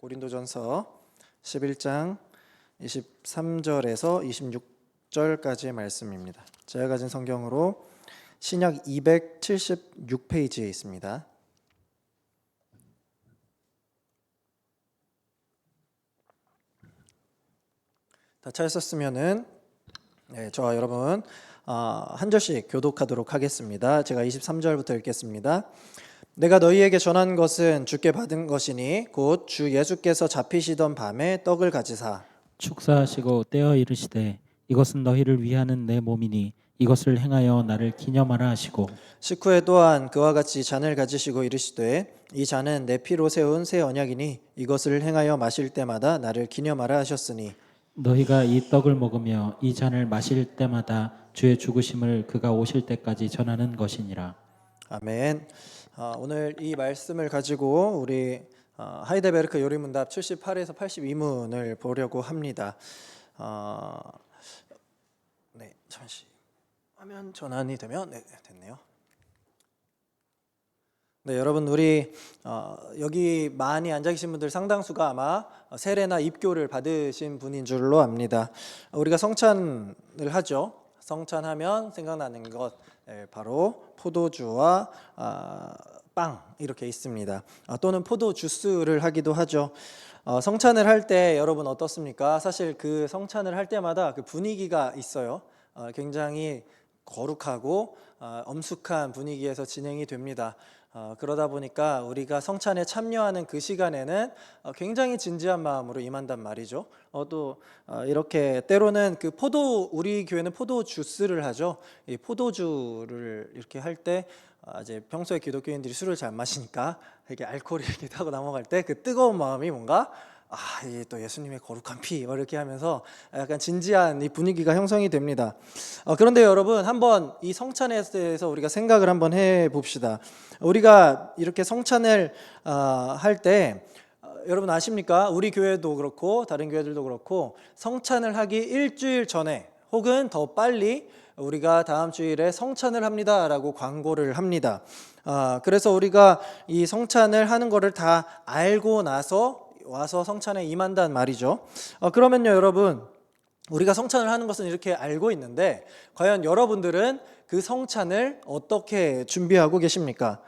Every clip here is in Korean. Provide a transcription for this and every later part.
고린도전서 11장 23절에서 26절까지의 말씀입니다. 제가 가진 성경으로 신약 276페이지에 있습니다. 다 찾으셨으면은 저와 여러분 한 절씩 교독하도록 하겠습니다. 제가 23절부터 읽겠습니다. 내가 너희에게 전한 것은 주께 받은 것이니 곧 주 예수께서 잡히시던 밤에 떡을 가지사 축사하시고 떼어 이르시되 이것은 너희를 위하는 내 몸이니 이것을 행하여 나를 기념하라 하시고 식후에 또한 그와 같이 잔을 가지시고 이르시되 이 잔은 내 피로 세운 새 언약이니 이것을 행하여 마실 때마다 나를 기념하라 하셨으니 너희가 이 떡을 먹으며 이 잔을 마실 때마다 주의 죽으심을 그가 오실 때까지 전하는 것이니라. 아멘. 오늘 이 말씀을 가지고 우리 하이델베르크 요리문답 78에서 82문을 보려고 합니다. 잠시 화면 전환이 되면 됐네요. 네, 여러분 우리 여기 많이 앉아 계신 분들 상당수가 아마 세례나 입교를 받으신 분인 줄로 압니다. 우리가 성찬을 하죠. 성찬하면 생각나는 것 바로 포도주와 빵 이렇게 있습니다. 또는 포도 주스를 하기도 하죠. 성찬을 할 때 여러분 어떻습니까? 사실 그 성찬을 할 때마다 그 분위기가 있어요. 굉장히 거룩하고 엄숙한 분위기에서 진행이 됩니다. 그러다 보니까 우리가 성찬에 참여하는 그 시간에는 굉장히 진지한 마음으로 임한단 말이죠. 또 이렇게 때로는 우리 교회는 포도 주스를 하죠. 이 포도주를 이렇게 할 때 이제 평소에 기독교인들이 술을 잘 마시니까 이렇게 알코올이 이렇게 타고 넘어갈 때 그 뜨거운 마음이 뭔가 이게 또 예수님의 거룩한 피 이렇게 하면서 약간 진지한 이 분위기가 형성이 됩니다. 그런데 여러분 한번 이 성찬에 대해서 우리가 생각을 한번 해봅시다. 우리가 이렇게 성찬을 할 때 여러분 아십니까? 우리 교회도 그렇고 다른 교회들도 그렇고 성찬을 하기 일주일 전에 혹은 더 빨리 우리가 다음 주일에 성찬을 합니다 라고 광고를 합니다. 그래서 우리가 이 성찬을 하는 거를 다 알고 나서 와서 성찬에 임한단 말이죠. 그러면요 여러분 우리가 성찬을 하는 것은 이렇게 알고 있는데 과연 여러분들은 그 성찬을 어떻게 준비하고 계십니까?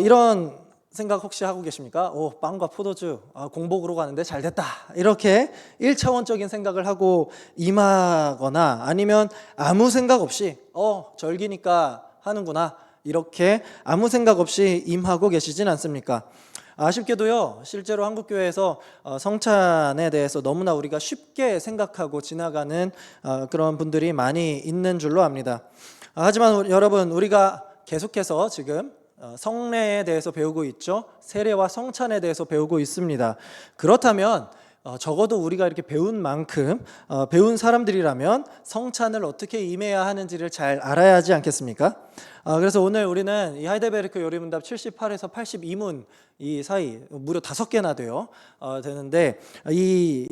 이런 생각 혹시 하고 계십니까? 빵과 포도주 공복으로 가는데 잘 됐다 이렇게 1차원적인 생각을 하고 임하거나 아니면 아무 생각 없이 절기니까 하는구나 이렇게 아무 생각 없이 임하고 계시진 않습니까? 아쉽게도요 실제로 한국교회에서 성찬에 대해서 너무나 우리가 쉽게 생각하고 지나가는 그런 분들이 많이 있는 줄로 압니다. 하지만 여러분 우리가 계속해서 지금 성례에 대해서 배우고 있죠. 세례와 성찬에 대해서 배우고 있습니다. 그렇다면 적어도 우리가 이렇게 배운 만큼 배운 사람들이라면 성찬을 어떻게 임해야 하는지를 잘 알아야 하지 않겠습니까? 그래서 오늘 우리는 이 하이델베르크 요리문답 78에서 82문 이 사이 무려 5개나 되는데 이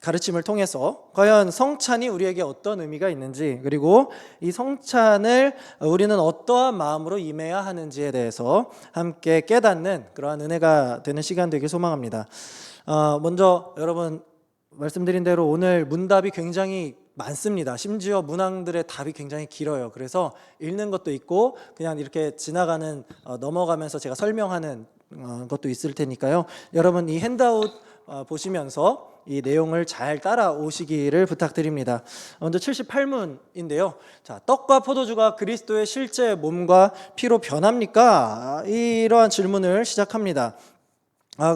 가르침을 통해서 과연 성찬이 우리에게 어떤 의미가 있는지 그리고 이 성찬을 우리는 어떠한 마음으로 임해야 하는지에 대해서 함께 깨닫는 그러한 은혜가 되는 시간 되길 소망합니다. 먼저 여러분 말씀드린 대로 오늘 문답이 굉장히 많습니다. 심지어 문항들의 답이 굉장히 길어요. 그래서 읽는 것도 있고 그냥 이렇게 지나가는 넘어가면서 제가 설명하는 것도 있을 테니까요. 여러분 이 핸드아웃 보시면서 이 내용을 잘 따라오시기를 부탁드립니다. 먼저 78문인데요. 자, 떡과 포도주가 그리스도의 실제 몸과 피로 변합니까? 이러한 질문을 시작합니다.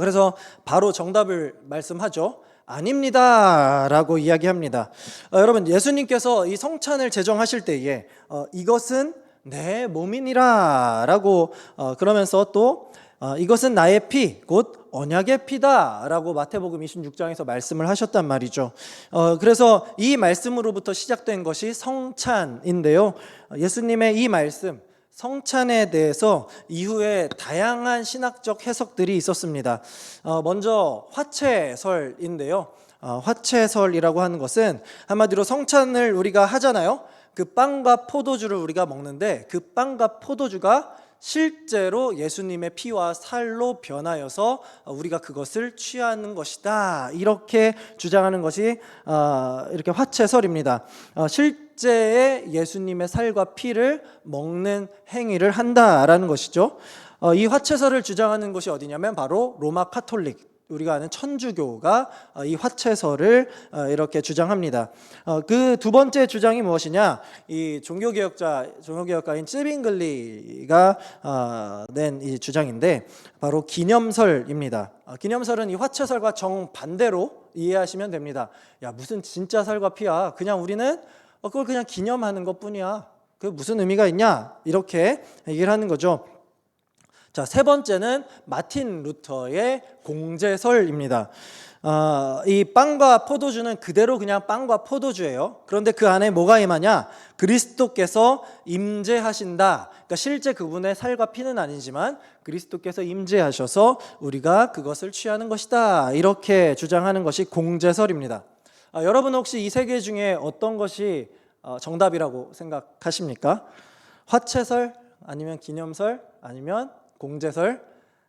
그래서 바로 정답을 말씀하죠. 아닙니다 라고 이야기합니다. 여러분 예수님께서 이 성찬을 제정하실 때에 이것은 내 몸이니라 라고 그러면서 또 이것은 나의 피, 곧 언약의 피다 라고 마태복음 26장에서 말씀을 하셨단 말이죠. 그래서 이 말씀으로부터 시작된 것이 성찬인데요. 예수님의 이 말씀 성찬에 대해서 이후에 다양한 신학적 해석들이 있었습니다. 먼저 화채설인데요. 화채설이라고 하는 것은 한마디로 성찬을 우리가 하잖아요. 그 빵과 포도주를 우리가 먹는데 그 빵과 포도주가 실제로 예수님의 피와 살로 변하여서 우리가 그것을 취하는 것이다. 이렇게 주장하는 것이 이렇게 화채설입니다. 실제의 예수님의 살과 피를 먹는 행위를 한다라는 것이죠. 이 화채설을 주장하는 곳이 어디냐면 바로 로마 카톨릭, 우리가 아는 천주교가 이 화채설을 이렇게 주장합니다. 그 두 번째 주장이 무엇이냐? 이 종교개혁가인 쯔빙글리가 낸 이 주장인데 바로 기념설입니다. 기념설은 이 화채설과 정반대로 이해하시면 됩니다. 야, 무슨 진짜 살과 피야? 그냥 우리는 그걸 그냥 기념하는 것뿐이야. 그 무슨 의미가 있냐? 이렇게 얘기를 하는 거죠. 자, 세 번째는 마틴 루터의 공제설입니다. 이 빵과 포도주는 그대로 그냥 빵과 포도주예요. 그런데 그 안에 뭐가 임하냐? 그리스도께서 임재하신다. 그러니까 실제 그분의 살과 피는 아니지만 그리스도께서 임재하셔서 우리가 그것을 취하는 것이다. 이렇게 주장하는 것이 공제설입니다. 여러분 혹시 이 세 개 중에 어떤 것이 정답이라고 생각하십니까? 화채설 아니면 기념설 아니면 공제설?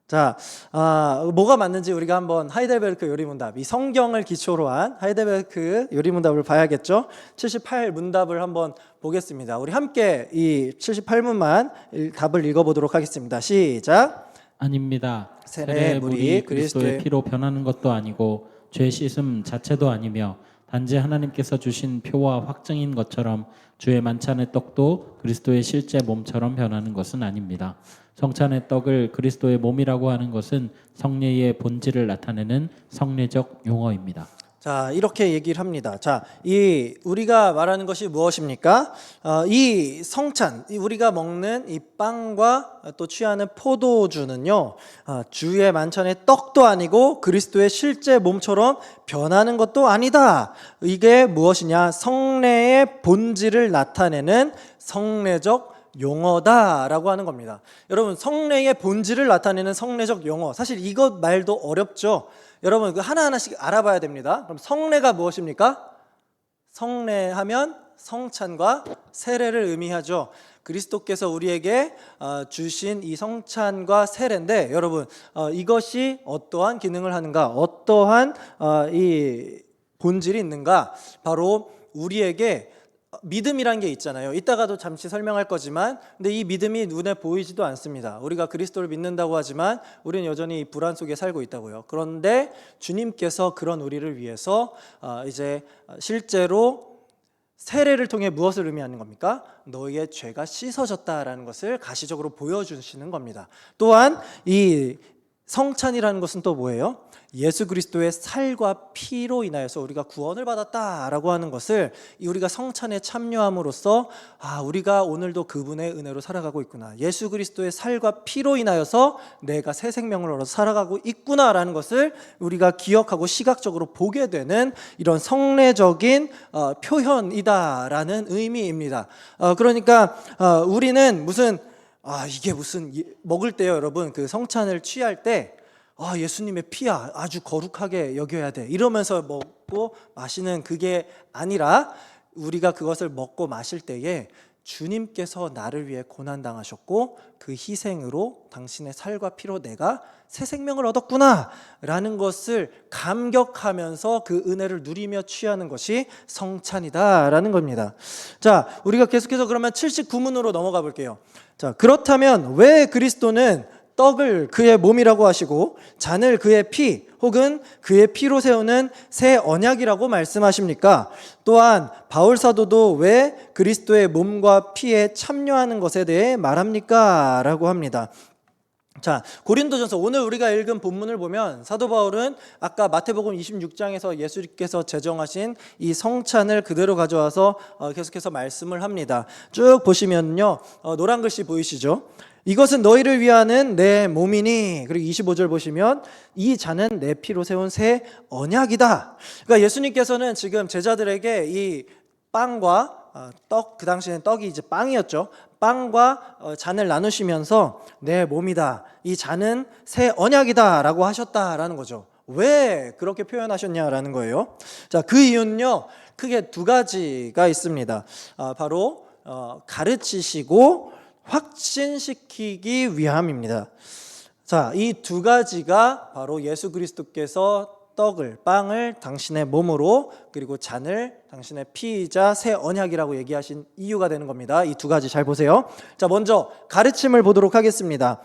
자, 뭐가 맞는지 우리가 한번 하이델베르크 요리문답, 이 성경을 기초로 한 하이델베르크 요리문답을 봐야겠죠. 78문답을 한번 보겠습니다. 우리 함께 이 78문만 답을 읽어보도록 하겠습니다. 시작. 아닙니다. 세례의 물이 그리스도의 피로 변하는 것도 아니고 죄 씻음 자체도 아니며 단지 하나님께서 주신 표와 확증인 것처럼 주의 만찬의 떡도 그리스도의 실제 몸처럼 변하는 것은 아닙니다. 성찬의 떡을 그리스도의 몸이라고 하는 것은 성례의 본질을 나타내는 성례적 용어입니다. 자, 이렇게 얘기를 합니다. 자, 이 우리가 말하는 것이 무엇입니까? 이 성찬, 우리가 먹는 이 빵과 또 취하는 포도주는요, 주의 만찬의 떡도 아니고 그리스도의 실제 몸처럼 변하는 것도 아니다. 이게 무엇이냐? 성례의 본질을 나타내는 성례적 용어다라고 하는 겁니다. 여러분, 성례의 본질을 나타내는 성례적 용어, 사실 이것 말도 어렵죠. 여러분, 그 하나하나씩 알아봐야 됩니다. 그럼 성례가 무엇입니까? 성례하면 성찬과 세례를 의미하죠. 그리스도께서 우리에게 주신 이 성찬과 세례인데, 여러분, 이것이 어떠한 기능을 하는가, 어떠한 이 본질이 있는가? 바로 우리에게 믿음이란 게 있잖아요. 이따가도 잠시 설명할 거지만, 근데 이 믿음이 눈에 보이지도 않습니다. 우리가 그리스도를 믿는다고 하지만 우리는 여전히 불안 속에 살고 있다고요. 그런데 주님께서 그런 우리를 위해서 이제 실제로 세례를 통해 무엇을 의미하는 겁니까? 너희의 죄가 씻어졌다라는 것을 가시적으로 보여주시는 겁니다. 또한 이 성찬이라는 것은 또 뭐예요? 예수 그리스도의 살과 피로 인하여서 우리가 구원을 받았다라고 하는 것을 우리가 성찬에 참여함으로써 우리가 오늘도 그분의 은혜로 살아가고 있구나, 예수 그리스도의 살과 피로 인하여서 내가 새 생명을 얻어 살아가고 있구나라는 것을 우리가 기억하고 시각적으로 보게 되는 이런 성례적인 표현이다라는 의미입니다. 그러니까 우리는 이게 무슨 먹을 때요, 여러분, 그 성찬을 취할 때 예수님의 피야, 아주 거룩하게 여겨야 돼, 이러면서 먹고 마시는 그게 아니라, 우리가 그것을 먹고 마실 때에 주님께서 나를 위해 고난당하셨고 그 희생으로 당신의 살과 피로 내가 새 생명을 얻었구나 라는 것을 감격하면서 그 은혜를 누리며 취하는 것이 성찬이다 라는 겁니다. 자, 우리가 계속해서 그러면 79문으로 넘어가 볼게요. 자, 그렇다면 왜 그리스도는 떡을 그의 몸이라고 하시고 잔을 그의 피 혹은 그의 피로 세우는 새 언약이라고 말씀하십니까? 또한 바울 사도도 왜 그리스도의 몸과 피에 참여하는 것에 대해 말합니까? 라고 합니다. 자, 고린도전서, 오늘 우리가 읽은 본문을 보면 사도 바울은 아까 마태복음 26장에서 예수님께서 제정하신 이 성찬을 그대로 가져와서 계속해서 말씀을 합니다. 쭉 보시면요, 노란 글씨 보이시죠? 이것은 너희를 위하는 내 몸이니, 그리고 25절 보시면 이 잔은 내 피로 세운 새 언약이다. 그러니까 예수님께서는 지금 제자들에게 이 빵과 떡, 그 당시에는 떡이 이제 빵이었죠. 빵과 잔을 나누시면서 내 몸이다, 이 잔은 새 언약이다 라고 하셨다라는 거죠. 왜 그렇게 표현하셨냐라는 거예요. 자, 그 이유는요, 크게 두 가지가 있습니다. 바로 가르치시고 확신시키기 위함입니다. 자, 이 두 가지가 바로 예수 그리스도께서 빵을 당신의 몸으로 그리고 잔을 당신의 피이자 새 언약이라고 얘기하신 이유가 되는 겁니다. 이 두 가지 잘 보세요. 자, 먼저 가르침을 보도록 하겠습니다.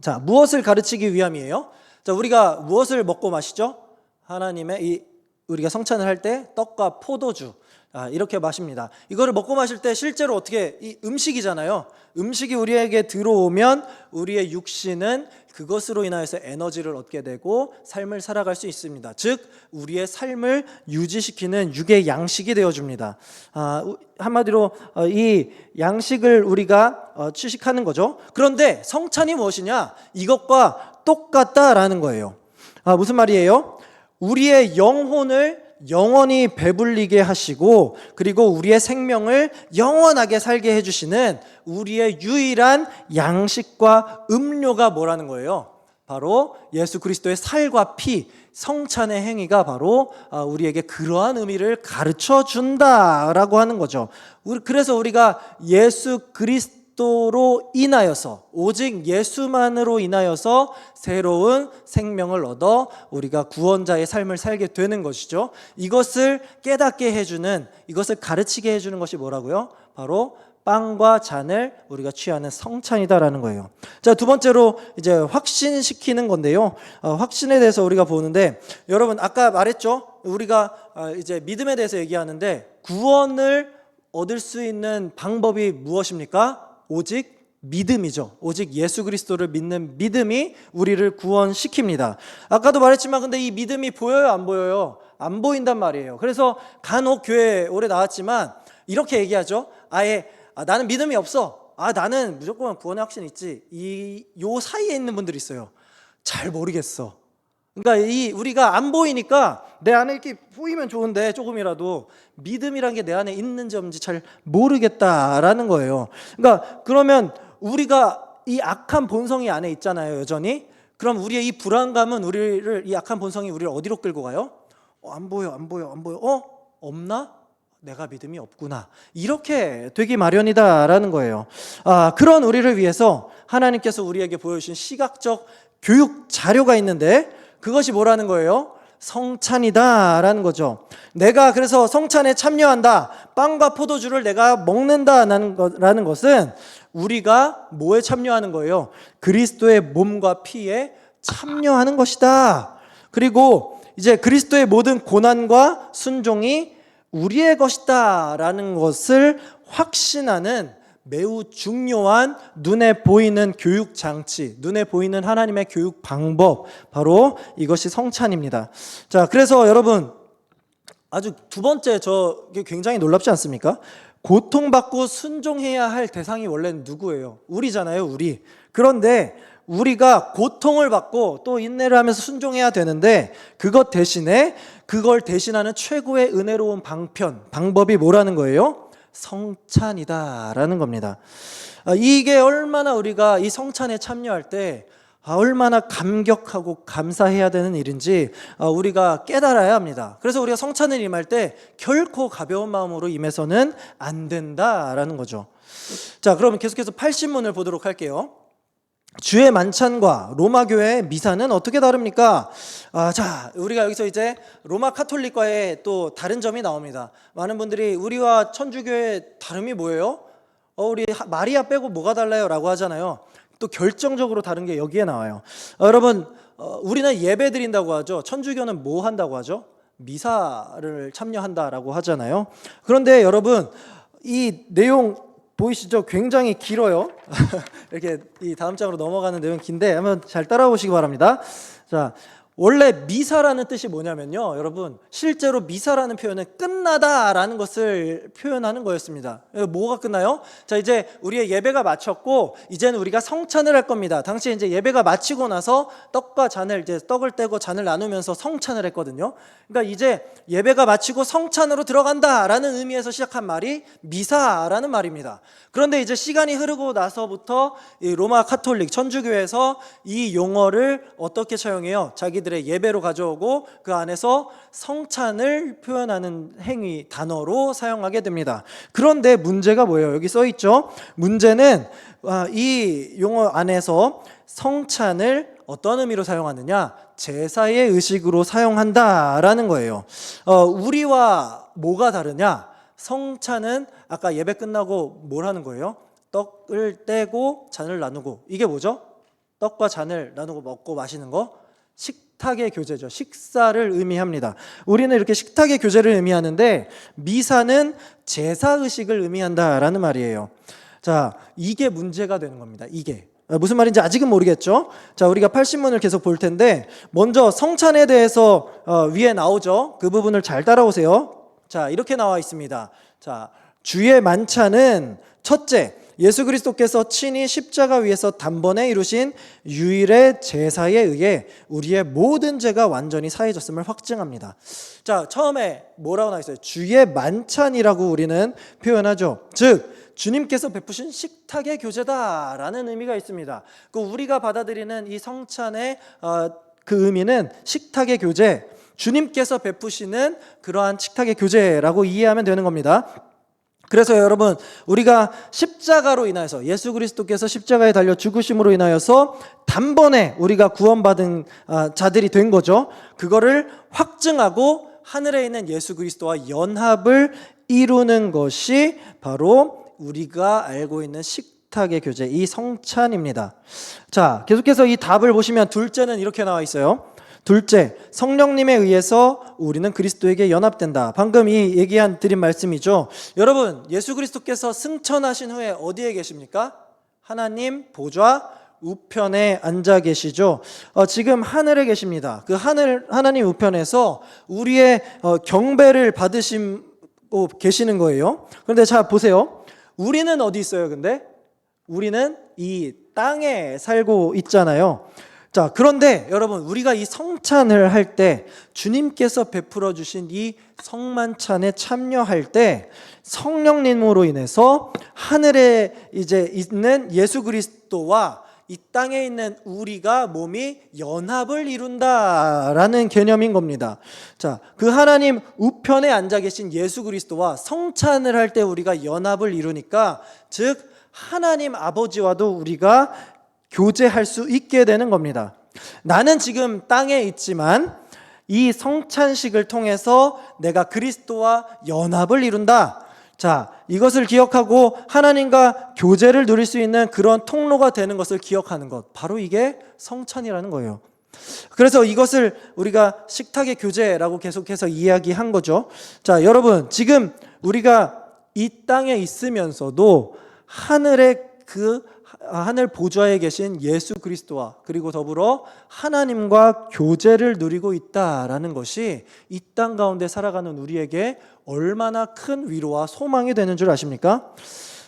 자, 무엇을 가르치기 위함이에요? 자, 우리가 무엇을 먹고 마시죠? 하나님의 우리가 성찬을 할 때 떡과 포도주 이렇게 마십니다. 이거를 먹고 마실 때 실제로 어떻게 이 음식이잖아요. 음식이 우리에게 들어오면 우리의 육신은 그것으로 인하여서 에너지를 얻게 되고 삶을 살아갈 수 있습니다. 즉 우리의 삶을 유지시키는 육의 양식이 되어줍니다. 한마디로 이 양식을 우리가 취식하는 거죠. 그런데 성찬이 무엇이냐? 이것과 똑같다라는 거예요. 무슨 말이에요? 우리의 영혼을 영원히 배불리게 하시고 그리고 우리의 생명을 영원하게 살게 해주시는 우리의 유일한 양식과 음료가 뭐라는 거예요? 바로 예수 그리스도의 살과 피, 성찬의 행위가 바로 우리에게 그러한 의미를 가르쳐 준다라고 하는 거죠. 그래서 우리가 예수 그리스도로 인하여서 오직 예수만으로 인하여서 새로운 생명을 얻어 우리가 구원자의 삶을 살게 되는 것이죠. 이것을 깨닫게 해주는, 이것을 가르치게 해주는 것이 뭐라고요? 바로 빵과 잔을 우리가 취하는 성찬이다라는 거예요. 자, 두 번째로 이제 확신시키는 건데요. 확신에 대해서 우리가 보는데, 여러분 아까 말했죠. 우리가 이제 믿음에 대해서 얘기하는데 구원을 얻을 수 있는 방법이 무엇입니까? 오직 믿음이죠. 오직 예수 그리스도를 믿는 믿음이 우리를 구원시킵니다. 아까도 말했지만 근데 이 믿음이 보여요, 안 보여요? 안 보인단 말이에요. 그래서 간혹 교회에 오래 나왔지만 이렇게 얘기하죠. 아예 나는 믿음이 없어. 나는 무조건 구원의 확신이 있지. 요 사이에 있는 분들이 있어요. 잘 모르겠어. 그러니까 우리가 안 보이니까 내 안에 이렇게 보이면 좋은데 조금이라도 믿음이란 게 내 안에 있는지 없는지 잘 모르겠다라는 거예요. 그러니까 그러면 우리가 이 악한 본성이 안에 있잖아요, 여전히. 그럼 우리의 이 불안감은 이 악한 본성이 우리를 어디로 끌고 가요? 안 보여. 없나? 내가 믿음이 없구나. 이렇게 되기 마련이다라는 거예요. 그런 우리를 위해서 하나님께서 우리에게 보여주신 시각적 교육 자료가 있는데 그것이 뭐라는 거예요? 성찬이다라는 거죠. 내가 그래서 성찬에 참여한다. 빵과 포도주를 내가 먹는다라는 것은 우리가 뭐에 참여하는 거예요? 그리스도의 몸과 피에 참여하는 것이다. 그리고 이제 그리스도의 모든 고난과 순종이 우리의 것이다라는 것을 확신하는 매우 중요한 눈에 보이는 교육 장치, 눈에 보이는 하나님의 교육 방법, 바로 이것이 성찬입니다. 자, 그래서 여러분 아주 두 번째 저게 굉장히 놀랍지 않습니까? 고통받고 순종해야 할 대상이 원래는 누구예요? 우리잖아요, 우리. 그런데 우리가 고통을 받고 또 인내를 하면서 순종해야 되는데 그걸 대신하는 최고의 은혜로운 방법이 뭐라는 거예요? 성찬이다라는 겁니다. 이게 얼마나 우리가 이 성찬에 참여할 때 얼마나 감격하고 감사해야 되는 일인지 우리가 깨달아야 합니다. 그래서 우리가 성찬을 임할 때 결코 가벼운 마음으로 임해서는 안 된다라는 거죠. 자, 그러면 계속해서 80문을 보도록 할게요. 주의 만찬과 로마 교회의 미사는 어떻게 다릅니까? 자, 우리가 여기서 이제 로마 카톨릭과의 또 다른 점이 나옵니다. 많은 분들이 우리와 천주교의 다름이 뭐예요? 우리 마리아 빼고 뭐가 달라요? 라고 하잖아요. 또 결정적으로 다른 게 여기에 나와요. 여러분, 우리는 예배 드린다고 하죠. 천주교는 뭐 한다고 하죠? 미사를 참여한다라고 하잖아요. 그런데 여러분, 이 내용 보이시죠? 굉장히 길어요. 이렇게 이 다음 장으로 넘어가는 내용 긴데 한번 잘 따라오시기 바랍니다. 자, 원래 미사라는 뜻이 뭐냐면요, 여러분, 실제로 미사라는 표현은 끝나다라는 것을 표현하는 거였습니다. 뭐가 끝나요? 자, 이제 우리의 예배가 마쳤고 이제는 우리가 성찬을 할 겁니다. 당시에 이제 예배가 마치고 나서 떡과 잔을 이제 떡을 떼고 잔을 나누면서 성찬을 했거든요. 그러니까 이제 예배가 마치고 성찬으로 들어간다라는 의미에서 시작한 말이 미사라는 말입니다. 그런데 이제 시간이 흐르고 나서부터 이 로마 카톨릭 천주교에서 이 용어를 어떻게 차용해요? 자기들 자기들의 예배로 가져오고 그 안에서 성찬을 표현하는 행위 단어로 사용하게 됩니다. 그런데 문제가 뭐예요? 여기 써 있죠. 문제는 이 용어 안에서 성찬을 어떤 의미로 사용하느냐? 제사의 의식으로 사용한다라는 거예요. 우리와 뭐가 다르냐? 성찬은 아까 예배 끝나고 뭘 하는 거예요? 떡을 떼고 잔을 나누고, 이게 뭐죠? 떡과 잔을 나누고 먹고 마시는 거, 식탁의 교제죠. 식사를 의미합니다. 우리는 이렇게 식탁의 교제를 의미하는데 미사는 제사 의식을 의미한다라는 말이에요. 자, 이게 문제가 되는 겁니다. 이게 무슨 말인지 아직은 모르겠죠. 자, 우리가 팔신문을 계속 볼 텐데 먼저 성찬에 대해서 위에 나오죠. 그 부분을 잘 따라오세요. 자, 이렇게 나와 있습니다. 자, 주의 만찬은 첫째, 예수 그리스도께서 친히 십자가 위에서 단번에 이루신 유일의 제사에 의해 우리의 모든 죄가 완전히 사해졌음을 확증합니다. 자, 처음에 뭐라고 나와 있어요? 주의 만찬이라고 우리는 표현하죠. 즉 주님께서 베푸신 식탁의 교제다라는 의미가 있습니다. 그 우리가 받아들이는 이 성찬의 그 의미는 식탁의 교제, 주님께서 베푸시는 그러한 식탁의 교제라고 이해하면 되는 겁니다. 그래서 여러분, 우리가 십자가로 인하여서 예수 그리스도께서 십자가에 달려 죽으심으로 인하여서 단번에 우리가 구원받은 자들이 된 거죠. 그거를 확증하고 하늘에 있는 예수 그리스도와 연합을 이루는 것이 바로 우리가 알고 있는 식탁의 교제, 이 성찬입니다. 자, 계속해서 이 답을 보시면 둘째는 이렇게 나와 있어요. 둘째, 성령님에 의해서 우리는 그리스도에게 연합된다. 방금 이 드린 말씀이죠. 여러분, 예수 그리스도께서 승천하신 후에 어디에 계십니까? 하나님 보좌 우편에 앉아 계시죠. 지금 하늘에 계십니다. 그 하나님 우편에서 우리의 경배를 받으시고 계시는 거예요. 그런데 자, 보세요. 우리는 어디 있어요? 근데 우리는 이 땅에 살고 있잖아요. 자, 그런데 여러분, 우리가 이 성찬을 할 때 주님께서 베풀어 주신 이 성만찬에 참여할 때 성령님으로 인해서 하늘에 이제 있는 예수 그리스도와 이 땅에 있는 우리가 몸이 연합을 이룬다라는 개념인 겁니다. 자, 그 하나님 우편에 앉아 계신 예수 그리스도와 성찬을 할 때 우리가 연합을 이루니까, 즉 하나님 아버지와도 우리가 교제할 수 있게 되는 겁니다. 나는 지금 땅에 있지만 이 성찬식을 통해서 내가 그리스도와 연합을 이룬다. 자, 이것을 기억하고 하나님과 교제를 누릴 수 있는 그런 통로가 되는 것을 기억하는 것, 바로 이게 성찬이라는 거예요. 그래서 이것을 우리가 식탁의 교제라고 계속해서 이야기한 거죠. 자, 여러분, 지금 우리가 이 땅에 있으면서도 하늘 보좌에 계신 예수 그리스도와 그리고 더불어 하나님과 교제를 누리고 있다라는 것이 이 땅 가운데 살아가는 우리에게 얼마나 큰 위로와 소망이 되는 줄 아십니까?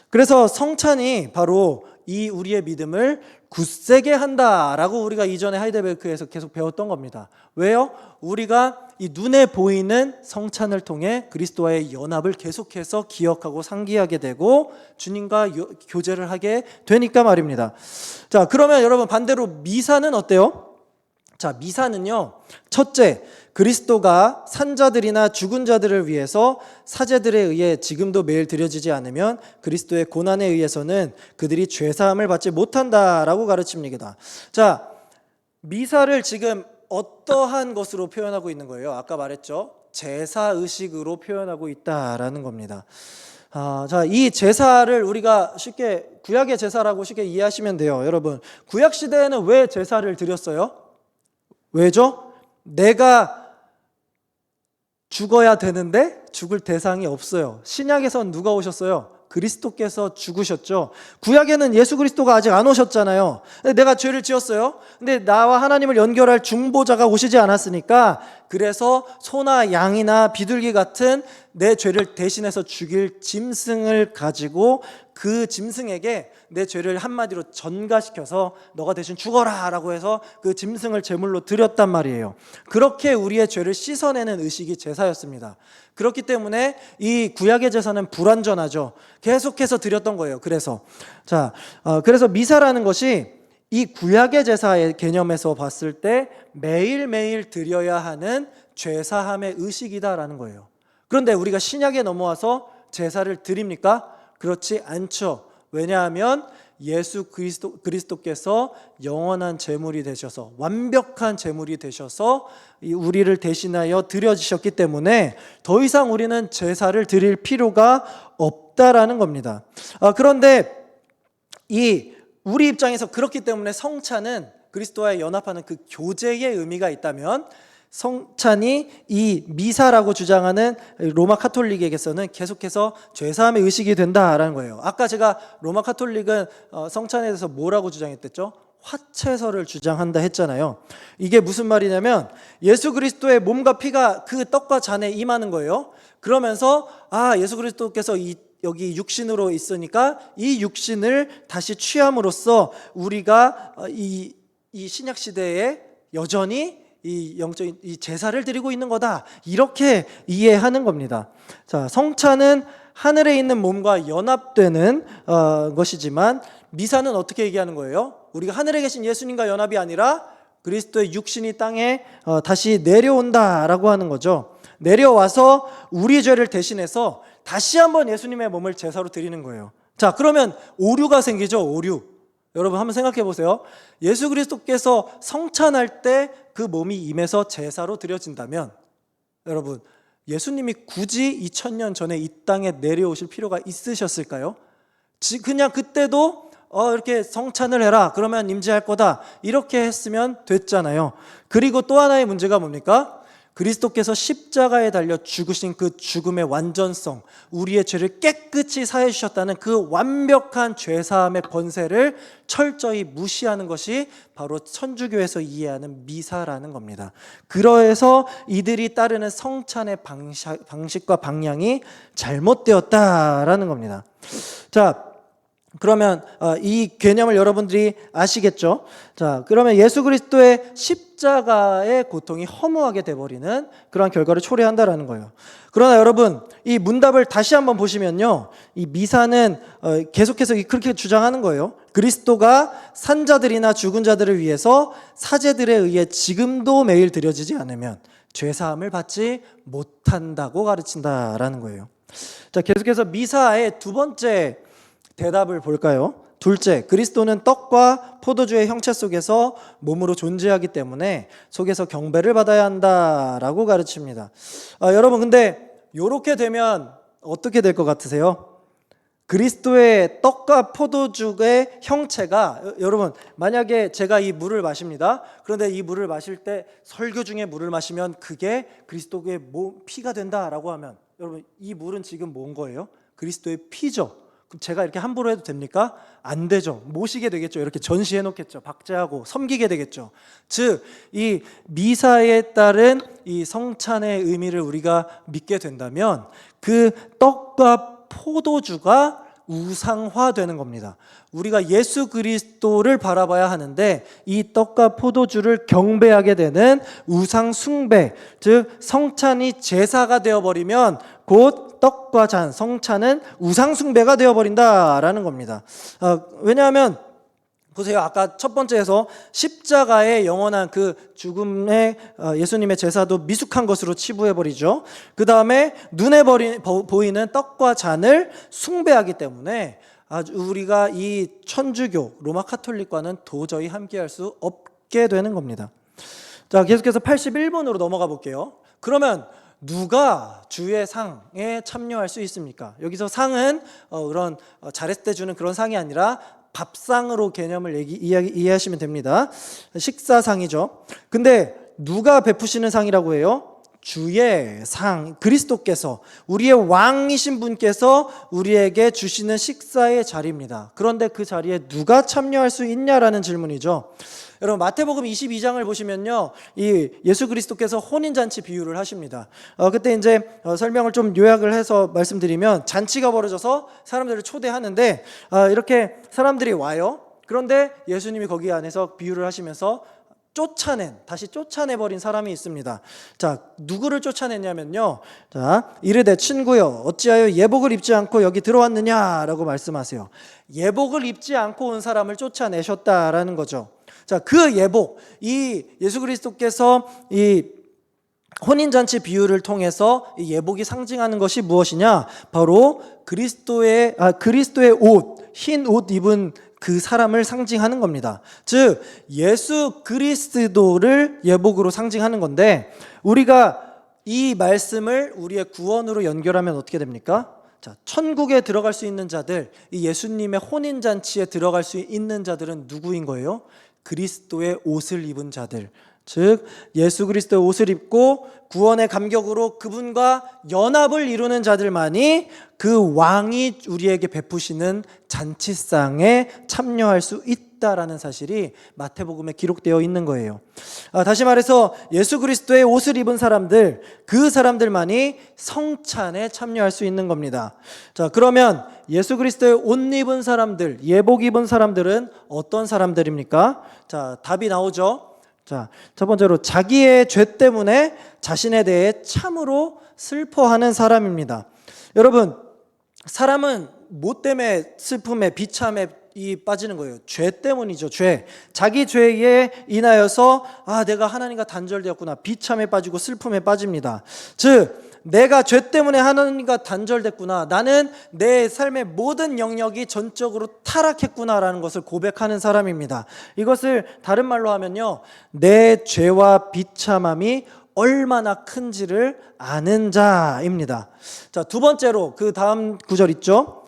그래서 성찬이 바로 이 우리의 믿음을 굳세게 한다라고 우리가 이전에 하이델베르크에서 계속 배웠던 겁니다. 왜요? 우리가 이 눈에 보이는 성찬을 통해 그리스도와의 연합을 계속해서 기억하고 상기하게 되고 주님과 교제를 하게 되니까 말입니다. 자, 그러면 여러분, 반대로 미사는 어때요? 자, 미사는요, 첫째, 그리스도가 산자들이나 죽은 자들을 위해서 사제들에 의해 지금도 매일 드려지지 않으면 그리스도의 고난에 의해서는 그들이 죄사함을 받지 못한다라고 가르칩니다. 자, 미사를 지금 어떠한 것으로 표현하고 있는 거예요? 아까 말했죠. 제사의식으로 표현하고 있다라는 겁니다. 자, 이 제사를 우리가 쉽게 구약의 제사라고 쉽게 이해하시면 돼요. 여러분, 구약 시대에는 왜 제사를 드렸어요? 왜죠? 내가 죽어야 되는데 죽을 대상이 없어요. 신약에선 누가 오셨어요? 그리스도께서 죽으셨죠. 구약에는 예수 그리스도가 아직 안 오셨잖아요. 내가 죄를 지었어요. 근데 나와 하나님을 연결할 중보자가 오시지 않았으니까, 그래서 소나 양이나 비둘기 같은 내 죄를 대신해서 죽일 짐승을 가지고 그 짐승에게 내 죄를 한마디로 전가시켜서 너가 대신 죽어라 라고 해서 그 짐승을 제물로 드렸단 말이에요. 그렇게 우리의 죄를 씻어내는 의식이 제사였습니다. 그렇기 때문에 이 구약의 제사는 불완전하죠. 계속해서 드렸던 거예요. 그래서 미사라는 것이 이 구약의 제사의 개념에서 봤을 때 매일매일 드려야 하는 죄사함의 의식이다라는 거예요. 그런데 우리가 신약에 넘어와서 제사를 드립니까? 그렇지 않죠. 왜냐하면 예수 그리스도께서 영원한 제물이 되셔서, 완벽한 제물이 되셔서 우리를 대신하여 드려지셨기 때문에 더 이상 우리는 제사를 드릴 필요가 없다라는 겁니다. 그런데 우리 입장에서 그렇기 때문에 성찬은 그리스도와의 연합하는 그 교제의 의미가 있다면, 성찬이 이 미사라고 주장하는 로마 카톨릭에게서는 계속해서 죄사함의 의식이 된다라는 거예요. 아까 제가 로마 카톨릭은 성찬에 대해서 뭐라고 주장했댔죠? 화채설을 주장한다 했잖아요. 이게 무슨 말이냐면 예수 그리스도의 몸과 피가 그 떡과 잔에 임하는 거예요. 그러면서 예수 그리스도께서 여기 육신으로 있으니까 이 육신을 다시 취함으로써 우리가 이 신약 시대에 여전히 이 영적인 이 제사를 드리고 있는 거다, 이렇게 이해하는 겁니다. 자, 성찬은 하늘에 있는 몸과 연합되는 것이지만 미사는 어떻게 얘기하는 거예요? 우리가 하늘에 계신 예수님과 연합이 아니라 그리스도의 육신이 땅에 다시 내려온다라고 하는 거죠. 내려와서 우리 죄를 대신해서 다시 한번 예수님의 몸을 제사로 드리는 거예요. 자, 그러면 오류가 생기죠. 오류. 여러분 한번 생각해 보세요. 예수 그리스도께서 성찬할 때 그 몸이 임해서 제사로 드려진다면, 여러분 예수님이 굳이 2000년 전에 이 땅에 내려오실 필요가 있으셨을까요? 그냥 그때도 이렇게 성찬을 해라, 그러면 임재할 거다, 이렇게 했으면 됐잖아요. 그리고 또 하나의 문제가 뭡니까? 그리스도께서 십자가에 달려 죽으신 그 죽음의 완전성, 우리의 죄를 깨끗이 사해 주셨다는 그 완벽한 죄사함의 번세를 철저히 무시하는 것이 바로 천주교에서 이해하는 미사라는 겁니다. 그래서 이들이 따르는 성찬의 방식과 방향이 잘못되었다라는 겁니다. 자, 그러면 이 개념을 여러분들이 아시겠죠? 자, 그러면 예수 그리스도의 십자가의 고통이 허무하게 돼버리는 그러한 결과를 초래한다라는 거예요. 그러나 여러분, 이 문답을 다시 한번 보시면요, 이 미사는 계속해서 그렇게 주장하는 거예요. 그리스도가 산자들이나 죽은 자들을 위해서 사제들에 의해 지금도 매일 드려지지 않으면 죄사함을 받지 못한다고 가르친다라는 거예요. 자, 계속해서 미사의 두 번째 대답을 볼까요? 둘째, 그리스도는 떡과 포도주의 형체 속에서 몸으로 존재하기 때문에 속에서 경배를 받아야 한다라고 가르칩니다. 여러분, 근데 이렇게 되면 어떻게 될 것 같으세요? 그리스도의 떡과 포도주의 형체가, 여러분 만약에 제가 이 물을 마십니다. 그런데 이 물을 마실 때 설교 중에 물을 마시면 그게 그리스도의 피가 된다라고 하면, 여러분 이 물은 지금 뭔 거예요? 그리스도의 피죠. 그럼 제가 이렇게 함부로 해도 됩니까? 안 되죠. 모시게 되겠죠. 이렇게 전시해 놓겠죠. 박제하고 섬기게 되겠죠. 즉, 이 미사에 따른 이 성찬의 의미를 우리가 믿게 된다면 그 떡과 포도주가 우상화되는 겁니다. 우리가 예수 그리스도를 바라봐야 하는데 이 떡과 포도주를 경배하게 되는 우상 숭배, 즉 성찬이 제사가 되어버리면 곧 떡과 잔, 성찬은 우상 숭배가 되어버린다라는 겁니다. 왜냐하면 보세요. 아까 첫 번째에서 십자가의 영원한 그 죽음의 예수님의 제사도 미숙한 것으로 치부해버리죠. 그 다음에 눈에 보이는 떡과 잔을 숭배하기 때문에 우리가 이 천주교 로마 카톨릭과는 도저히 함께할 수 없게 되는 겁니다. 자, 계속해서 81번으로 넘어가 볼게요. 그러면 누가 주의 상에 참여할 수 있습니까? 여기서 상은 그런 잘했을 때 주는 그런 상이 아니라 밥상으로 개념을 이해하시면 됩니다. 식사상이죠. 근데 누가 베푸시는 상이라고 해요? 주의 상, 그리스도께서, 우리의 왕이신 분께서 우리에게 주시는 식사의 자리입니다. 그런데 그 자리에 누가 참여할 수 있냐라는 질문이죠. 여러분 마태복음 22장을 보시면요, 이 예수 그리스도께서 혼인잔치 비유를 하십니다. 그때 이제 설명을 좀 요약을 해서 말씀드리면, 잔치가 벌어져서 사람들을 초대하는데 이렇게 사람들이 와요. 그런데 예수님이 거기 안에서 비유를 하시면서 다시 쫓아내버린 사람이 있습니다. 자, 누구를 쫓아냈냐면요. 자, 이르되 친구여, 어찌하여 예복을 입지 않고 여기 들어왔느냐라고 말씀하세요. 예복을 입지 않고 온 사람을 쫓아내셨다라는 거죠. 자, 그 예복, 이 예수 그리스도께서 이 혼인잔치 비유를 통해서 이 예복이 상징하는 것이 무엇이냐? 바로 그리스도의 옷, 흰 옷 입은 그 사람을 상징하는 겁니다. 즉 예수 그리스도를 예복으로 상징하는 건데, 우리가 이 말씀을 우리의 구원으로 연결하면 어떻게 됩니까? 자, 천국에 들어갈 수 있는 자들, 이 예수님의 혼인잔치에 들어갈 수 있는 자들은 누구인 거예요? 그리스도의 옷을 입은 자들, 즉 예수 그리스도의 옷을 입고 구원의 감격으로 그분과 연합을 이루는 자들만이 그 왕이 우리에게 베푸시는 잔치상에 참여할 수 있다라는 사실이 마태복음에 기록되어 있는 거예요. 다시 말해서 예수 그리스도의 옷을 입은 사람들, 그 사람들만이 성찬에 참여할 수 있는 겁니다. 자, 그러면 예수 그리스도의 옷 입은 사람들, 예복 입은 사람들은 어떤 사람들입니까? 자, 답이 나오죠. 자, 첫 번째로 자기의 죄 때문에 자신에 대해 참으로 슬퍼하는 사람입니다. 여러분, 사람은 뭐 때문에 슬픔에 비참에 빠지는 거예요? 죄 때문이죠. 죄. 자기 죄에 인하여서 내가 하나님과 단절되었구나, 비참에 빠지고 슬픔에 빠집니다. 즉 내가 죄 때문에 하나님과 단절됐구나, 나는 내 삶의 모든 영역이 전적으로 타락했구나라는 것을 고백하는 사람입니다. 이것을 다른 말로 하면요, 내 죄와 비참함이 얼마나 큰지를 아는 자입니다. 자, 두 번째로 그 다음 구절 있죠?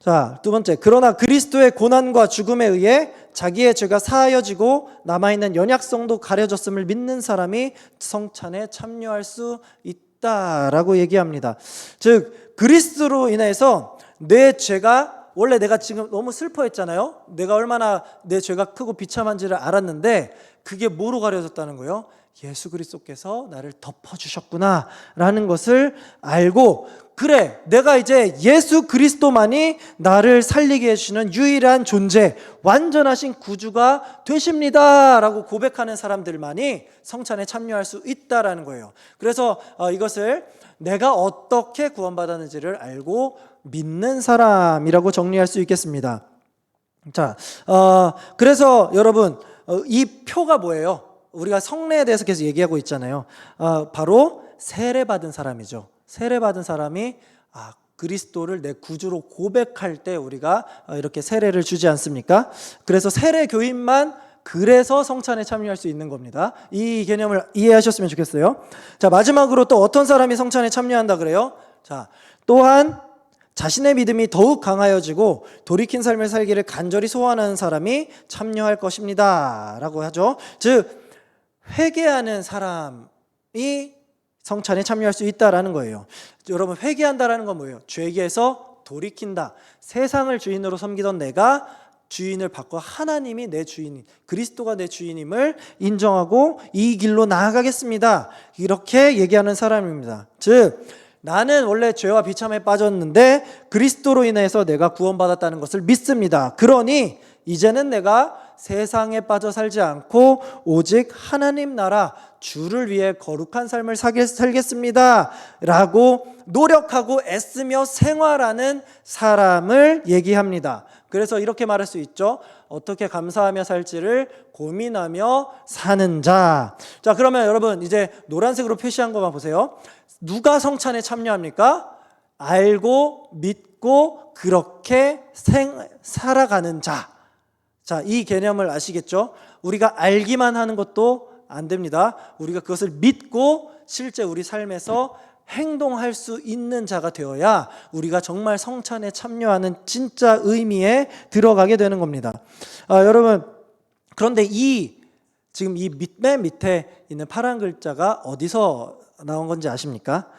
자, 두 번째, 그러나 그리스도의 고난과 죽음에 의해 자기의 죄가 사하여지고 남아있는 연약성도 가려졌음을 믿는 사람이 성찬에 참여할 수 있다라고 얘기합니다. 즉 그리스도로 인해서 내 죄가, 원래 내가 지금 너무 슬퍼했잖아요. 내가 얼마나 내 죄가 크고 비참한지를 알았는데 그게 뭐로 가려졌다는 거예요? 예수 그리스도께서 나를 덮어주셨구나 라는 것을 알고, 그래, 내가 이제 예수 그리스도만이 나를 살리게 해주시는 유일한 존재, 완전하신 구주가 되십니다 라고 고백하는 사람들만이 성찬에 참여할 수 있다라는 거예요. 그래서 이것을 내가 어떻게 구원받았는지를 알고 믿는 사람이라고 정리할 수 있겠습니다. 자, 그래서 여러분, 이 표가 뭐예요? 우리가 성례에 대해서 계속 얘기하고 있잖아요. 바로 세례받은 사람이죠. 세례받은 사람이 그리스도를 내 구주로 고백할 때 우리가 이렇게 세례를 주지 않습니까? 그래서 세례 교인만 그래서 성찬에 참여할 수 있는 겁니다. 이 개념을 이해하셨으면 좋겠어요. 자, 마지막으로 또 어떤 사람이 성찬에 참여한다 그래요? 자, 또한 자신의 믿음이 더욱 강하여지고 돌이킨 삶을 살기를 간절히 소원하는 사람이 참여할 것입니다 라고 하죠. 즉 회개하는 사람이 성찬에 참여할 수 있다라는 거예요. 여러분, 회개한다라는 건 뭐예요? 죄에서 돌이킨다. 세상을 주인으로 섬기던 내가 주인을 바꿔 하나님이 내 주인, 그리스도가 내 주인임을 인정하고 이 길로 나아가겠습니다, 이렇게 얘기하는 사람입니다. 즉 나는 원래 죄와 비참에 빠졌는데 그리스도로 인해서 내가 구원받았다는 것을 믿습니다. 그러니 이제는 내가 세상에 빠져 살지 않고 오직 하나님 나라 주를 위해 거룩한 삶을 살겠습니다 라고 노력하고 애쓰며 생활하는 사람을 얘기합니다. 그래서 이렇게 말할 수 있죠. 어떻게 감사하며 살지를 고민하며 사는 자. 자, 그러면 여러분 이제 노란색으로 표시한 것만 보세요. 누가 성찬에 참여합니까? 알고 믿고 그렇게 살아가는 자. 자, 이 개념을 아시겠죠? 우리가 알기만 하는 것도 안 됩니다. 우리가 그것을 믿고 실제 우리 삶에서 행동할 수 있는 자가 되어야 우리가 정말 성찬에 참여하는 진짜 의미에 들어가게 되는 겁니다. 여러분, 그런데 지금 이 맨 밑에 있는 파란 글자가 어디서 나온 건지 아십니까?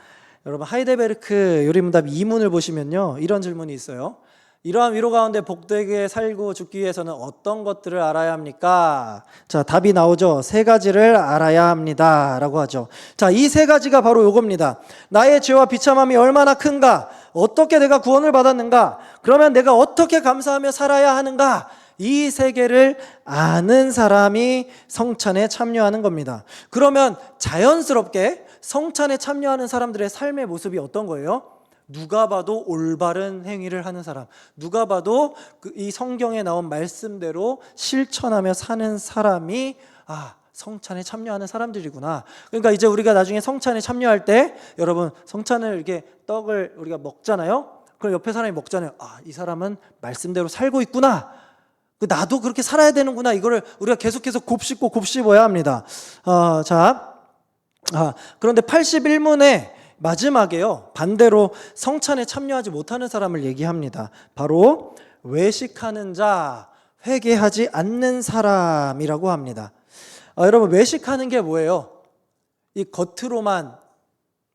여러분, 하이델베르크 요리문답 2문을 보시면요, 이런 질문이 있어요. 이러한 위로 가운데 복되게 살고 죽기 위해서는 어떤 것들을 알아야 합니까? 자, 답이 나오죠. 3가지를 알아야 합니다 라고 하죠. 자, 이 3가지가 바로 요겁니다. 나의 죄와 비참함이 얼마나 큰가? 어떻게 내가 구원을 받았는가? 그러면 내가 어떻게 감사하며 살아야 하는가? 이 세계를 아는 사람이 성찬에 참여하는 겁니다. 그러면 자연스럽게 성찬에 참여하는 사람들의 삶의 모습이 어떤 거예요? 누가 봐도 올바른 행위를 하는 사람, 누가 봐도 이 성경에 나온 말씀대로 실천하며 사는 사람이 성찬에 참여하는 사람들이구나. 그러니까 이제 우리가 나중에 성찬에 참여할 때, 여러분 성찬을 이렇게 떡을 우리가 먹잖아요. 그럼 옆에 사람이 먹잖아요. 이 사람은 말씀대로 살고 있구나. 나도 그렇게 살아야 되는구나. 이거를 우리가 계속해서 곱씹어야 합니다. 그런데 81문의 마지막에요, 반대로 성찬에 참여하지 못하는 사람을 얘기합니다. 바로 외식하는 자, 회개하지 않는 사람이라고 합니다. 여러분, 외식하는 게 뭐예요? 이 겉으로만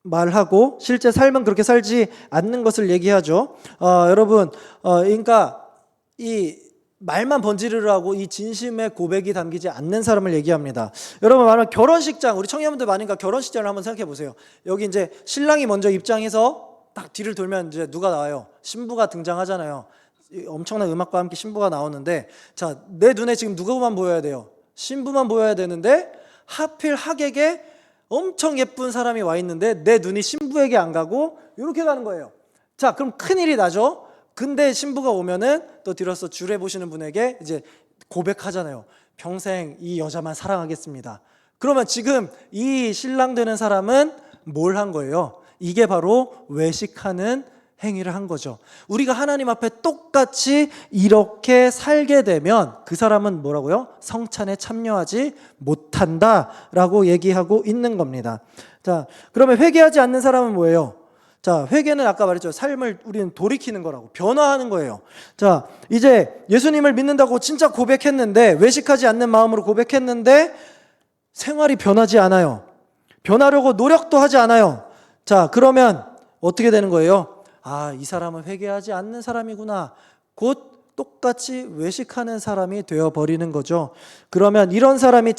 말하고 실제 삶은 그렇게 살지 않는 것을 얘기하죠. 여러분, 그러니까 이 말만 번지르르 하고 이 진심의 고백이 담기지 않는 사람을 얘기합니다. 여러분, 말하면 결혼식장, 우리 청년분들 많으니까 결혼식장을 한번 생각해 보세요. 여기 이제 신랑이 먼저 입장해서 딱 뒤를 돌면 이제 누가 나와요? 신부가 등장하잖아요. 엄청난 음악과 함께 신부가 나오는데, 자, 내 눈에 지금 누구만 보여야 돼요? 신부만 보여야 되는데, 하필 하객에 엄청 예쁜 사람이 와 있는데 내 눈이 신부에게 안 가고 이렇게 가는 거예요. 자, 그럼 큰일이 나죠. 근데 신부가 오면은 또 뒤로서 주례 보시는 분에게 이제 고백하잖아요. 평생 이 여자만 사랑하겠습니다. 그러면 지금 이 신랑 되는 사람은 뭘 한 거예요? 이게 바로 외식하는 행위를 한 거죠. 우리가 하나님 앞에 똑같이 이렇게 살게 되면 그 사람은 뭐라고요? 성찬에 참여하지 못한다라고 얘기하고 있는 겁니다. 자, 그러면 회개하지 않는 사람은 뭐예요? 자, 회개는 아까 말했죠. 삶을 우리는 돌이키는 거라고, 변화하는 거예요. 자, 이제 예수님을 믿는다고 진짜 고백했는데, 외식하지 않는 마음으로 고백했는데 생활이 변하지 않아요. 변하려고 노력도 하지 않아요. 자, 그러면 어떻게 되는 거예요? 이 사람은 회개하지 않는 사람이구나. 곧 똑같이 외식하는 사람이 되어버리는 거죠. 그러면 이런 사람이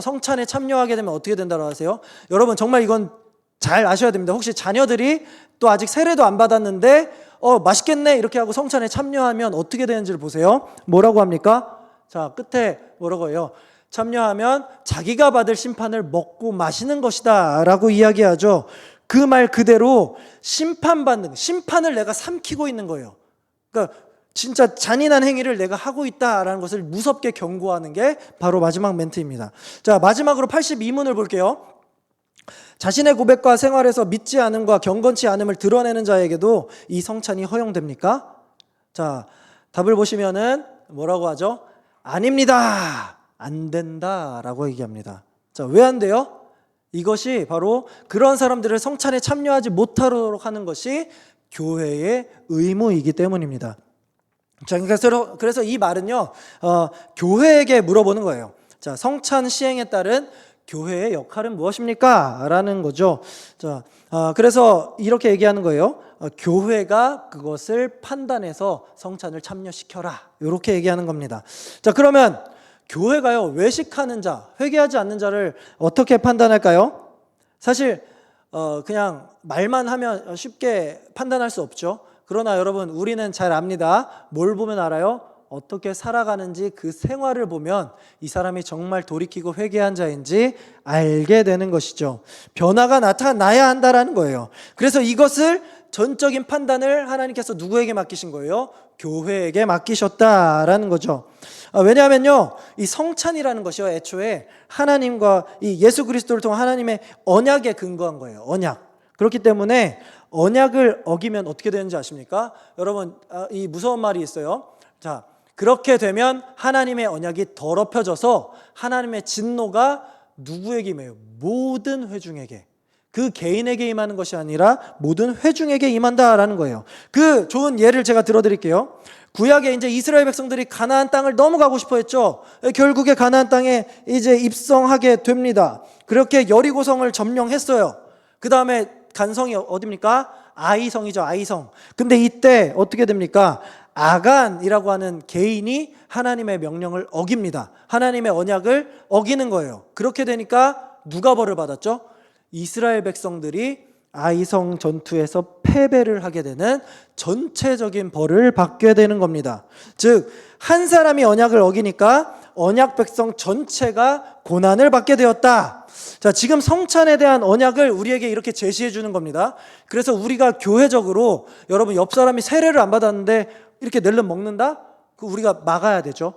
성찬에 참여하게 되면 어떻게 된다고 하세요? 여러분, 정말 이건 잘 아셔야 됩니다. 혹시 자녀들이 또 아직 세례도 안 받았는데 맛있겠네 이렇게 하고 성찬에 참여하면 어떻게 되는지를 보세요. 뭐라고 합니까? 자, 끝에 뭐라고 해요? 참여하면 자기가 받을 심판을 먹고 마시는 것이다 라고 이야기하죠. 그 말 그대로 심판을 내가 삼키고 있는 거예요. 그러니까 진짜 잔인한 행위를 내가 하고 있다라는 것을 무섭게 경고하는 게 바로 마지막 멘트입니다. 자, 마지막으로 82문을 볼게요. 자신의 고백과 생활에서 믿지 않음과 경건치 않음을 드러내는 자에게도 이 성찬이 허용됩니까? 자, 답을 보시면은 뭐라고 하죠? 아닙니다. 안 된다라고 얘기합니다. 자, 왜 안 돼요? 이것이 바로 그런 사람들을 성찬에 참여하지 못하도록 하는 것이 교회의 의무이기 때문입니다. 자, 그래서 이 말은요, 교회에게 물어보는 거예요. 자, 성찬 시행에 따른 교회의 역할은 무엇입니까? 라는 거죠. 자, 그래서 이렇게 얘기하는 거예요. 교회가 그것을 판단해서 성찬을 참여시켜라. 이렇게 얘기하는 겁니다. 자, 그러면 교회가요, 외식하는 자, 회개하지 않는 자를 어떻게 판단할까요? 사실 그냥 말만 하면 쉽게 판단할 수 없죠. 그러나 여러분, 우리는 잘 압니다. 뭘 보면 알아요? 어떻게 살아가는지, 그 생활을 보면 이 사람이 정말 돌이키고 회개한 자인지 알게 되는 것이죠. 변화가 나타나야 한다라는 거예요. 그래서 이것을 전적인 판단을 하나님께서 누구에게 맡기신 거예요? 교회에게 맡기셨다라는 거죠. 왜냐하면요, 이 성찬이라는 것이요, 애초에 하나님과 이 예수 그리스도를 통한 하나님의 언약에 근거한 거예요. 언약. 그렇기 때문에 언약을 어기면 어떻게 되는지 아십니까? 여러분, 이 무서운 말이 있어요. 자, 그렇게 되면 하나님의 언약이 더럽혀져서 하나님의 진노가 누구에게 임해요? 모든 회중에게. 그 개인에게 임하는 것이 아니라 모든 회중에게 임한다라는 거예요. 그 좋은 예를 제가 들어드릴게요. 구약에 이제 이스라엘 백성들이 가나안 땅을 너무 가고 싶어 했죠. 결국에 가나안 땅에 이제 입성하게 됩니다. 그렇게 여리고성을 점령했어요. 그 다음에 간성이 어디입니까? 아이성이죠, 아이성. 근데 이때 어떻게 됩니까? 아간이라고 하는 개인이 하나님의 명령을 어깁니다. 하나님의 언약을 어기는 거예요. 그렇게 되니까 누가 벌을 받았죠? 이스라엘 백성들이 아이성 전투에서 패배를 하게 되는 전체적인 벌을 받게 되는 겁니다. 즉, 한 사람이 언약을 어기니까 언약 백성 전체가 고난을 받게 되었다. 자, 지금 성찬에 대한 언약을 우리에게 이렇게 제시해 주는 겁니다. 그래서 우리가 교회적으로 여러분 옆 사람이 세례를 안 받았는데 이렇게 낼름 먹는다? 그 우리가 막아야 되죠.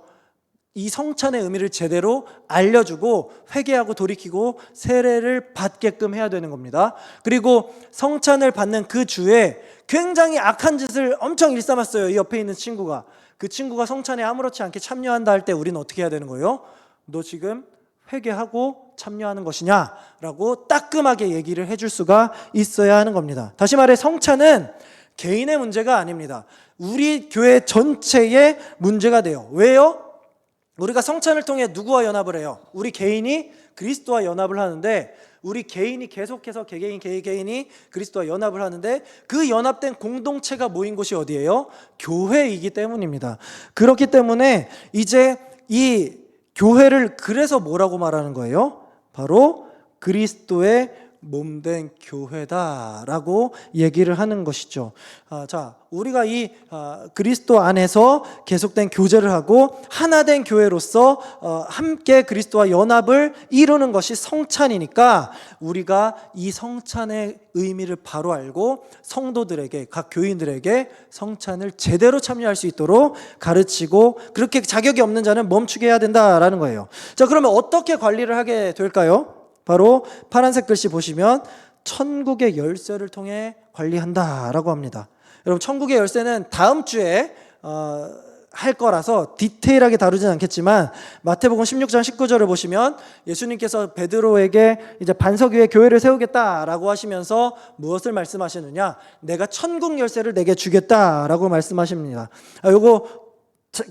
이 성찬의 의미를 제대로 알려주고 회개하고 돌이키고 세례를 받게끔 해야 되는 겁니다. 그리고 성찬을 받는 그 주에 굉장히 악한 짓을 엄청 일삼았어요. 이 옆에 있는 친구가. 그 친구가 성찬에 아무렇지 않게 참여한다 할 때 우리는 어떻게 해야 되는 거예요? 너 지금 회개하고 참여하는 것이냐? 라고 따끔하게 얘기를 해줄 수가 있어야 하는 겁니다. 다시 말해 성찬은 개인의 문제가 아닙니다. 우리 교회 전체의 문제가 돼요. 왜요? 우리가 성찬을 통해 누구와 연합을 해요? 우리 개인이 그리스도와 연합을 하는데 우리 개인이 계속해서 개개인이 그리스도와 연합을 하는데 그 연합된 공동체가 모인 곳이 어디예요? 교회이기 때문입니다. 그렇기 때문에 이제 이 교회를 그래서 뭐라고 말하는 거예요? 바로 그리스도의 몸된 교회다라고 얘기를 하는 것이죠. 자, 우리가 이 그리스도 안에서 계속된 교제를 하고 하나된 교회로서 함께 그리스도와 연합을 이루는 것이 성찬이니까 우리가 이 성찬의 의미를 바로 알고 성도들에게, 각 교인들에게 성찬을 제대로 참여할 수 있도록 가르치고 그렇게 자격이 없는 자는 멈추게 해야 된다라는 거예요. 자, 그러면 어떻게 관리를 하게 될까요? 바로 파란색 글씨 보시면 천국의 열쇠를 통해 관리한다라고 합니다. 여러분, 천국의 열쇠는 다음 주에 할 거라서 디테일하게 다루진 않겠지만 마태복음 16장 19절을 보시면 예수님께서 베드로에게 이제 반석 위에 교회를 세우겠다라고 하시면서 무엇을 말씀하시느냐? 내가 천국 열쇠를 내게 주겠다라고 말씀하십니다. 요거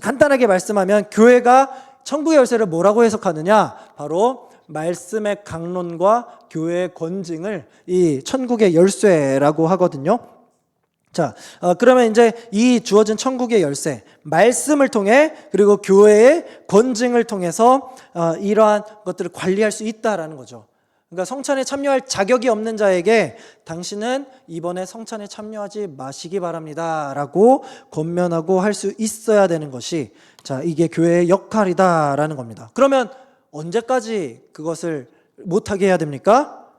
간단하게 말씀하면 교회가 천국의 열쇠를 뭐라고 해석하느냐? 바로 말씀의 강론과 교회의 권징을 이 천국의 열쇠라고 하거든요. 자, 그러면 이제 이 주어진 천국의 열쇠, 말씀을 통해 그리고 교회의 권징을 통해서 이러한 것들을 관리할 수 있다라는 거죠. 그러니까 성찬에 참여할 자격이 없는 자에게 당신은 이번에 성찬에 참여하지 마시기 바랍니다라고 권면하고 할 수 있어야 되는 것이 자, 이게 교회의 역할이다라는 겁니다. 그러면 언제까지 그것을 못하게 해야 됩니까?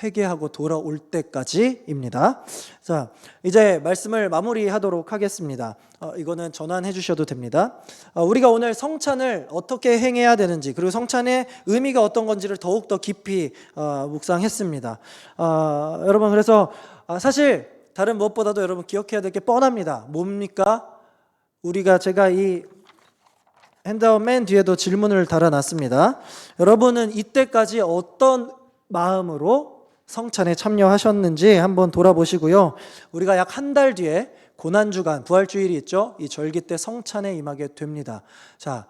회개하고 돌아올 때까지입니다. 자, 이제 말씀을 마무리하도록 하겠습니다. 이거는 전환해 주셔도 됩니다. 우리가 오늘 성찬을 어떻게 행해야 되는지 그리고 성찬의 의미가 어떤 건지를 더욱더 깊이 묵상했습니다. 여러분, 그래서 사실 다른 무엇보다도 여러분 기억해야 될 게 뻔합니다. 뭡니까? 제가 이 핸드아웃 맨 뒤에도 질문을 달아놨습니다. 여러분은 이때까지 어떤 마음으로 성찬에 참여하셨는지 한번 돌아보시고요. 우리가 약 한 달 뒤에 고난주간 부활주일이 있죠. 이 절기 때 성찬에 임하게 됩니다. 자,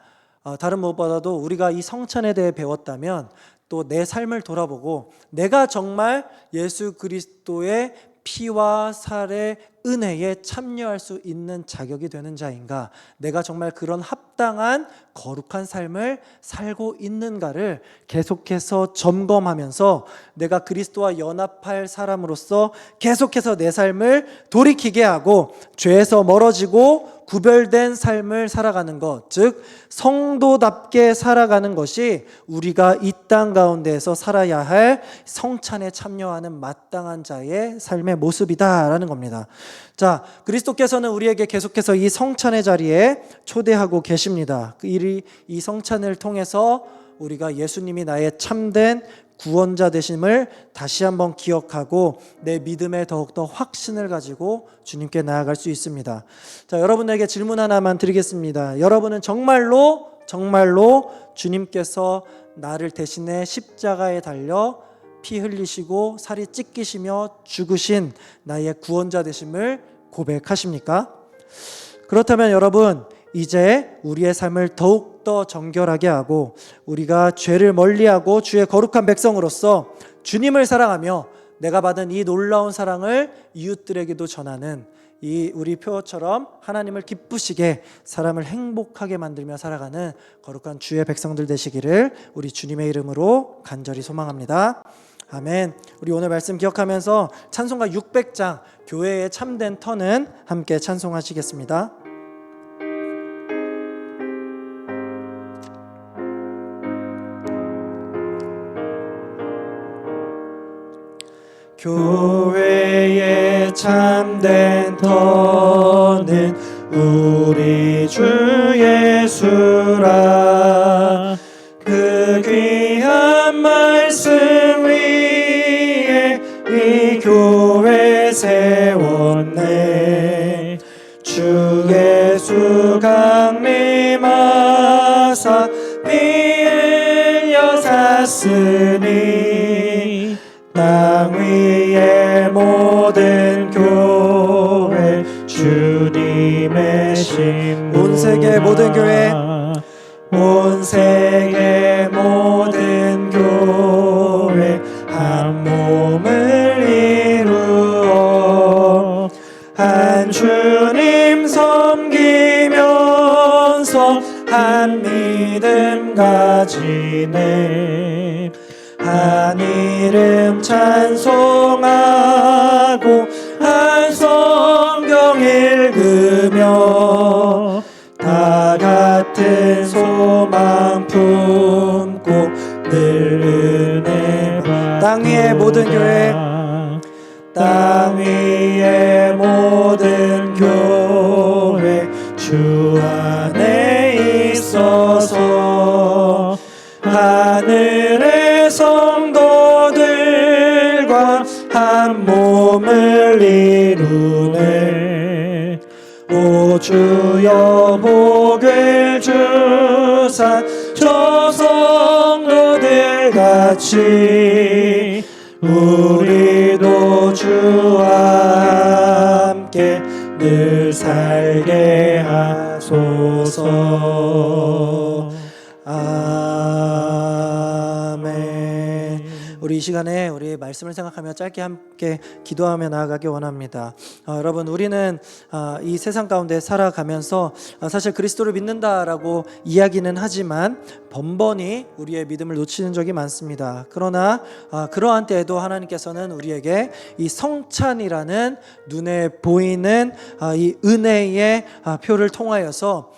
다른 무엇보다도 우리가 이 성찬에 대해 배웠다면 또 내 삶을 돌아보고 내가 정말 예수 그리스도의 피와 살의 은혜에 참여할 수 있는 자격이 되는 자인가, 내가 정말 그런 합당한 거룩한 삶을 살고 있는가를 계속해서 점검하면서 내가 그리스도와 연합할 사람으로서 계속해서 내 삶을 돌이키게 하고 죄에서 멀어지고 구별된 삶을 살아가는 것, 즉 성도답게 살아가는 것이 우리가 이 땅 가운데에서 살아야 할 성찬에 참여하는 마땅한 자의 삶의 모습이다라는 겁니다. 자, 그리스도께서는 우리에게 계속해서 이 성찬의 자리에 초대하고 계십니다. 이 성찬을 통해서 우리가 예수님이 나의 참된 구원자 되심을 다시 한번 기억하고 내 믿음에 더욱더 확신을 가지고 주님께 나아갈 수 있습니다. 자, 여러분에게 질문 하나만 드리겠습니다. 여러분은 정말로 주님께서 나를 대신해 십자가에 달려 피 흘리시고 살이 찢기시며 죽으신 나의 구원자 되심을 고백하십니까? 그렇다면 여러분, 이제 우리의 삶을 더욱더 정결하게 하고 우리가 죄를 멀리하고 주의 거룩한 백성으로서 주님을 사랑하며 내가 받은 이 놀라운 사랑을 이웃들에게도 전하는 이 우리 표처럼 하나님을 기쁘시게 사람을 행복하게 만들며 살아가는 거룩한 주의 백성들 되시기를 우리 주님의 이름으로 간절히 소망합니다. 아멘. 우리 오늘 말씀 기억하면서 찬송가 600장 교회의 참된 터는 함께 찬송하시겠습니다. 교회의 참된 터는 우리 주 예수라. 그 귀한 말씀 위에 이 교회 세웠네. 주 예수 강림하사 피 흘려 샀으니 땅 위의 모든 교회 주님의 신. 온 세계 모든 교회, 온 세계 모든 교회 한 몸을 이루어 한 주님 섬기면서 한 믿음 가지네. 한 이름 찬송하고 한 성경 읽으며 다 같은 소망 품고 늘 은혜 받으라. 땅 위의 모든 교회, 땅 위의 모든 교회 주 안에 있어서 하늘의 성도들과 한 몸을 이루네. 오 주여 복을 주사 저 성도들 같이 우리도 주와 함께 늘 살게 하소서. 아멘. 우리 이 시간에 우리 말씀을 생각하며 짧게 함께 기도하며 나아가기 원합니다. 여러분, 우리는 이 세상 가운데 살아가면서 사실 그리스도를 믿는다라고 이야기는 하지만 번번이 우리의 믿음을 놓치는 적이 많습니다. 그러나 그러한 때에도 하나님께서는 우리에게 이 성찬이라는 눈에 보이는 이 은혜의 표를 통하여서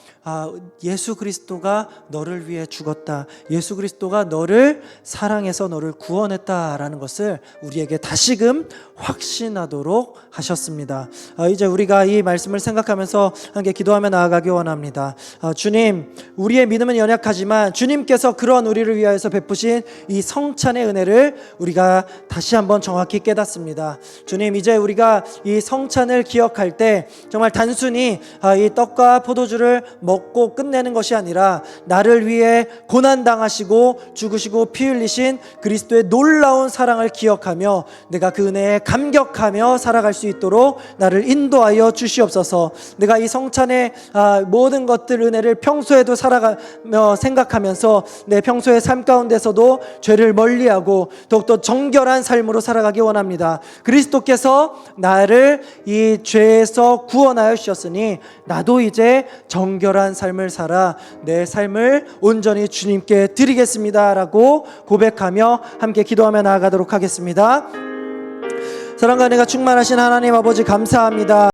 예수 그리스도가 너를 위해 죽었다, 예수 그리스도가 너를 사랑해서 너를 구원했다라는 것을 우리에게 다시금 확신하도록 하셨습니다. 이제 우리가 이 말씀을 생각하면서 함께 기도하며 나아가기 원합니다. 주님, 우리의 믿음은 연약하지만 주님께서 그런 우리를 위하여서 베푸신 이 성찬의 은혜를 우리가 다시 한번 정확히 깨닫습니다. 주님, 이제 우리가 이 성찬을 기억할 때 정말 단순히 이 떡과 포도주를 먹고 끝내는 것이 아니라 나를 위해 고난당하시고 죽으시고 피 흘리신 그리스도의 놀라운 사랑을 기억하며 내가 그 은혜에 감격하며 살아갈 수 있도록 나를 인도하여 주시옵소서. 내가 이 성찬의 모든 것들 은혜를 평소에도 살아가며 생각하면서 내 평소의 삶 가운데서도 죄를 멀리하고 더욱더 정결한 삶으로 살아가기 원합니다. 그리스도께서 나를 이 죄에서 구원하여 주셨으니 나도 이제 정결한 삶을 살아 내 삶을 온전히 주님께 드리겠습니다 라고 고백하며 함께 기도하며 나아가도록 하겠습니다. 사랑과 은혜가 충만하신 하나님 아버지, 감사합니다.